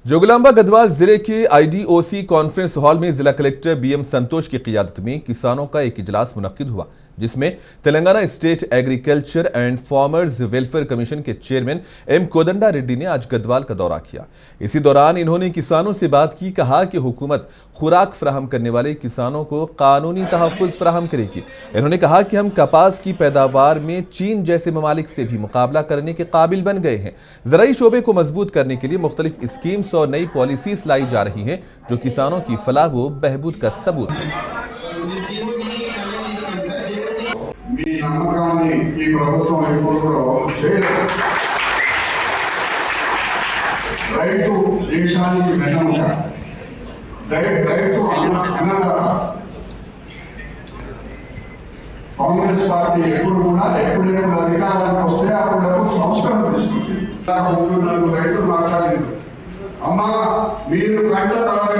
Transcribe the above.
जोगलांबा गढ़वाल जिले के IDOC conference hall में जिला कलेक्टर बीएम संतोष की क़ियादत में किसानों का एक इजलास मुनक्किद हुआ, जिसमें Telangana state agriculture and farmers welfare commission के चेयरमैन एम कोदंडा रेड्डी ने आज गढ़वाल का दौरा किया। इसी दौरान इन्होंने किसानों से बात की। कहा कि हुकूमत खुराक फराहम करने वाले किसानों को कानूनी तहफ़्फ़ुज़ फराहम करेगी। इन्होंने कहा कि हम कपास की पैदावार में चीन जैसे ममालिक से भी मुकाबला करने के काबिल बन गए हैं। ज़राई शोबे को मजबूत करने के लिए मुख्तलिफ स्कीम्स और नई पॉलिसीज लाई जा रही हैं, जो किसानों की फलाह व बहबूद का सबूत है। కాంగ్రెస్ పార్టీ ఎప్పుడు అధికారానికి వస్తే అప్పుడు సంస్కరణ తీసుకుంటుంది. రైతులు మాట్లాడలేదు, అమ్మా మీరు గంట 40